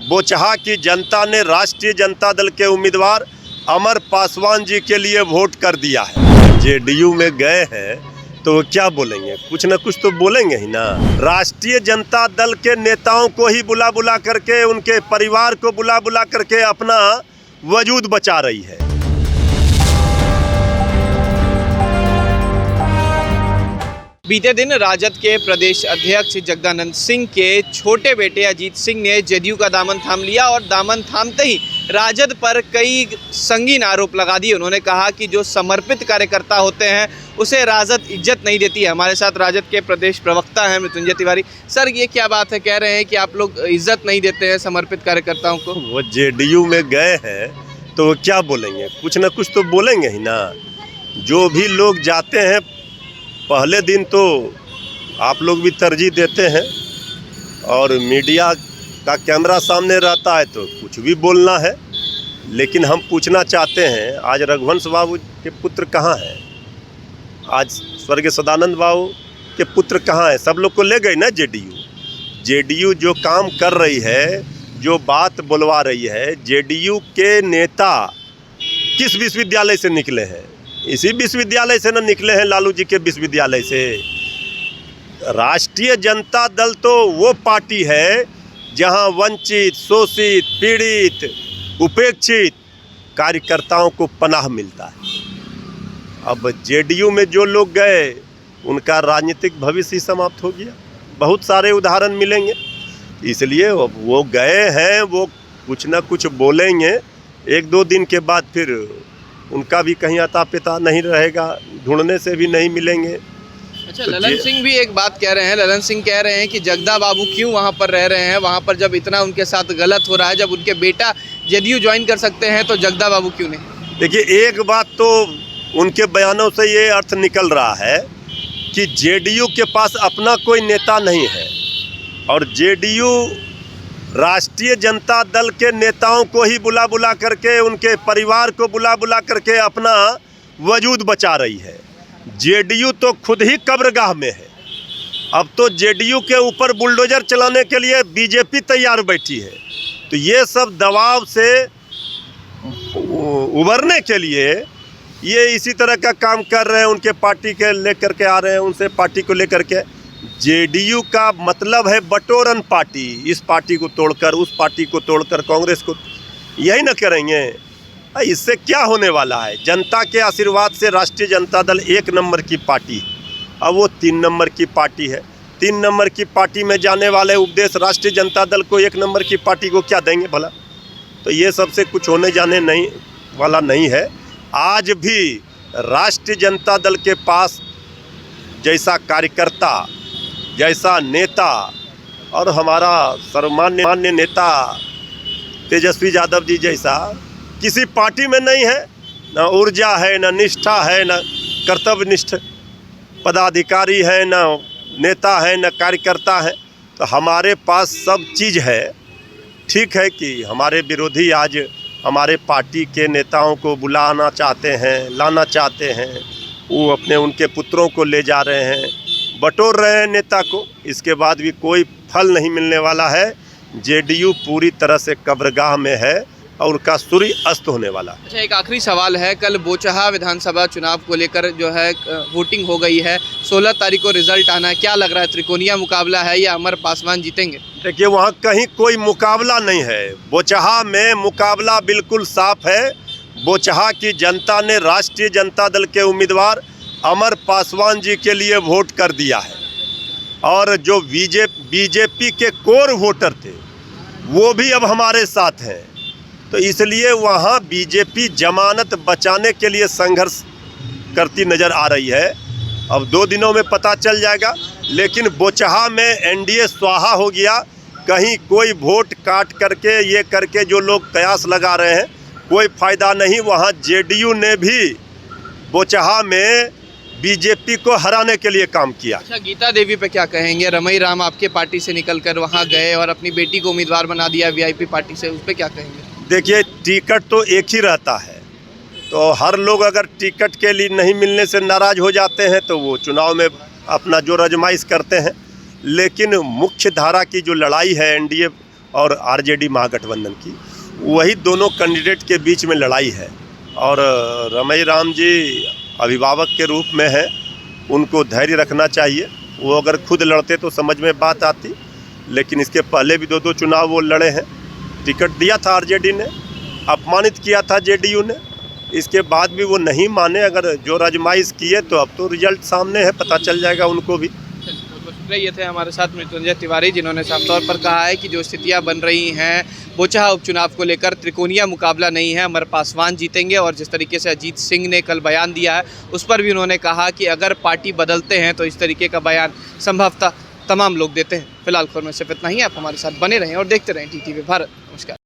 बोचहा की जनता ने राष्ट्रीय जनता दल के उम्मीदवार अमर पासवान जी के लिए वोट कर दिया है। जेडीयू में गए हैं तो वो क्या बोलेंगे, कुछ न कुछ तो बोलेंगे ही ना। राष्ट्रीय जनता दल के नेताओं को ही बुला बुला करके, उनके परिवार को बुला बुला करके अपना वजूद बचा रही है। बीते दिन राजद के प्रदेश अध्यक्ष जगदानंद सिंह के छोटे बेटे अजीत सिंह ने जदयू का दामन थाम लिया और दामन थामते ही राजद पर कई संगीन आरोप लगा दिए। उन्होंने कहा कि जो समर्पित कार्यकर्ता होते हैं उसे राजद इज्जत नहीं देती है। हमारे साथ राजद के प्रदेश प्रवक्ता हैं मृत्युंजय तिवारी। सर, ये क्या बात है? कह रहे हैं कि आप लोग इज्जत नहीं देते हैं समर्पित कार्यकर्ताओं को। वो जेडीयू में गए हैं तो वो क्या बोलेंगे, कुछ न कुछ तो बोलेंगे ही ना। जो भी लोग जाते हैं पहले दिन तो आप लोग भी तरजीह देते हैं और मीडिया का कैमरा सामने रहता है तो कुछ भी बोलना है, लेकिन हम पूछना चाहते हैं आज रघुवंश बाबू के पुत्र कहाँ हैं? आज स्वर्गीय सदानंद बाबू के पुत्र कहाँ हैं? सब लोग को ले गई ना जेडीयू जो काम कर रही है, जो बात बुलवा रही है। जेडीयू के नेता किस विश्वविद्यालय से निकले हैं? इसी विश्वविद्यालय से न निकले हैं, लालू जी के विश्वविद्यालय से। राष्ट्रीय जनता दल तो वो पार्टी है जहां वंचित, शोषित, पीड़ित, उपेक्षित कार्यकर्ताओं को पनाह मिलता है। अब जेडीयू में जो लोग गए उनका राजनीतिक भविष्य ही समाप्त हो गया। बहुत सारे उदाहरण मिलेंगे, इसलिए वो गए हैं, वो कुछ ना कुछ बोलेंगे। एक दो दिन के बाद फिर उनका भी कहीं अता पता नहीं रहेगा, ढूंढने से भी नहीं मिलेंगे। अच्छा, तो ललन सिंह भी एक बात कह रहे हैं। ललन सिंह कह रहे हैं कि जगदा बाबू क्यों वहां पर रह रहे हैं, वहां पर जब इतना उनके साथ गलत हो रहा है, जब उनके बेटा जेडीयू ज्वाइन कर सकते हैं तो जगदा बाबू क्यों नहीं। देखिए, एक बात तो उनके बयानों से ये अर्थ निकल रहा है कि जेडीयू के पास अपना कोई नेता नहीं है और जेडीयू राष्ट्रीय जनता दल के नेताओं को ही बुला बुला करके, उनके परिवार को बुला बुला करके अपना वजूद बचा रही है। जेडीयू तो खुद ही कब्रगाह में है। अब तो जेडीयू के ऊपर बुलडोजर चलाने के लिए बीजेपी तैयार बैठी है। तो ये सब दबाव से उबरने के लिए ये इसी तरह का काम कर रहे हैं। उनके पार्टी के लेकर के आ रहे हैं, उनसे पार्टी को लेकर के। जेडीयू का मतलब है बटोरन पार्टी, इस पार्टी को तोड़कर उस पार्टी को तोड़कर कांग्रेस को, यही ना करेंगे। इससे क्या होने वाला है? जनता के आशीर्वाद से राष्ट्रीय जनता दल 1 नंबर की पार्टी है। अब वो 3 नंबर की पार्टी है। 3 नंबर की पार्टी में जाने वाले उपदेश राष्ट्रीय जनता दल को 1 नंबर की पार्टी को क्या देंगे भला? तो ये सबसे कुछ होने जाने नहीं वाला नहीं है। आज भी राष्ट्रीय जनता दल के पास जैसा कार्यकर्ता, जैसा नेता और हमारा सर्वमान्य नेता तेजस्वी यादव जी जैसा किसी पार्टी में नहीं है। न ऊर्जा है, न निष्ठा है, न कर्तव्यनिष्ठ पदाधिकारी है, न नेता है, न कार्यकर्ता है। तो हमारे पास सब चीज़ है। ठीक है कि हमारे विरोधी आज हमारे पार्टी के नेताओं को बुलाना चाहते हैं, लाना चाहते हैं, वो अपने उनके पुत्रों को ले जा रहे हैं, बटोर रहे हैं नेता को। इसके बाद भी कोई फल नहीं मिलने वाला है। जेडीयू पूरी तरह से कब्रगाह में है और उनका सूर्य अस्त होने वाला है। अच्छा, एक आखिरी सवाल है। कल बोचहा विधानसभा चुनाव को लेकर जो है वोटिंग हो गई है, 16 तारीख को रिजल्ट आना है। क्या लग रहा है, त्रिकोणीय मुकाबला है या अमर पासवान जीतेंगे? देखिए, वहाँ कहीं कोई मुकाबला नहीं है। बोचहा में मुकाबला बिल्कुल साफ है। बोचहा की जनता ने राष्ट्रीय जनता दल के उम्मीदवार अमर पासवान जी के लिए वोट कर दिया है और जो बीजेपी के कोर वोटर थे वो भी अब हमारे साथ हैं। तो इसलिए वहाँ बीजेपी जमानत बचाने के लिए संघर्ष करती नज़र आ रही है। अब 2 दिनों में पता चल जाएगा। लेकिन बोचहा में एनडीए स्वाहा हो गया। कहीं कोई वोट काट करके ये करके जो लोग कयास लगा रहे हैं, कोई फ़ायदा नहीं। वहाँ जेडीयू ने भी बोचहा में बीजेपी को हराने के लिए काम किया। अच्छा, गीता देवी पे क्या कहेंगे? रमई राम आपके पार्टी से निकलकर वहाँ गए और अपनी बेटी को उम्मीदवार बना दिया वीआईपी पार्टी से, उस पर क्या कहेंगे? देखिए, टिकट तो एक ही रहता है। तो हर लोग अगर टिकट के लिए नहीं मिलने से नाराज़ हो जाते हैं तो वो चुनाव में अपना जो आजमाइश करते हैं। लेकिन मुख्य धारा की जो लड़ाई है एनडीए और आरजेडी महागठबंधन की, वही दोनों कैंडिडेट के बीच में लड़ाई है। और रमई राम जी अभिभावक के रूप में हैं, उनको धैर्य रखना चाहिए। वो अगर खुद लड़ते तो समझ में बात आती, लेकिन इसके पहले भी 2 चुनाव वो लड़े हैं। टिकट दिया था आरजेडी ने, अपमानित किया था जेडीयू ने, इसके बाद भी वो नहीं माने। अगर जो आजमाइश किए तो अब तो रिजल्ट सामने है, पता चल जाएगा उनको भी। ये थे हमारे साथ मृत्युंजय तिवारी, जिन्होंने साफ तौर पर कहा है कि जो स्थितियां बन रही हैं बोचहा उपचुनाव को लेकर त्रिकोणीय मुकाबला नहीं है, अमर पासवान जीतेंगे। और जिस तरीके से अजीत सिंह ने कल बयान दिया है, उस पर भी उन्होंने कहा कि अगर पार्टी बदलते हैं तो इस तरीके का बयान संभवतः तमाम लोग देते हैं। फिलहाल खबर में सिर्फ इतना ही। आप हमारे साथ बने रहें और देखते रहें TTV भारत। नमस्कार।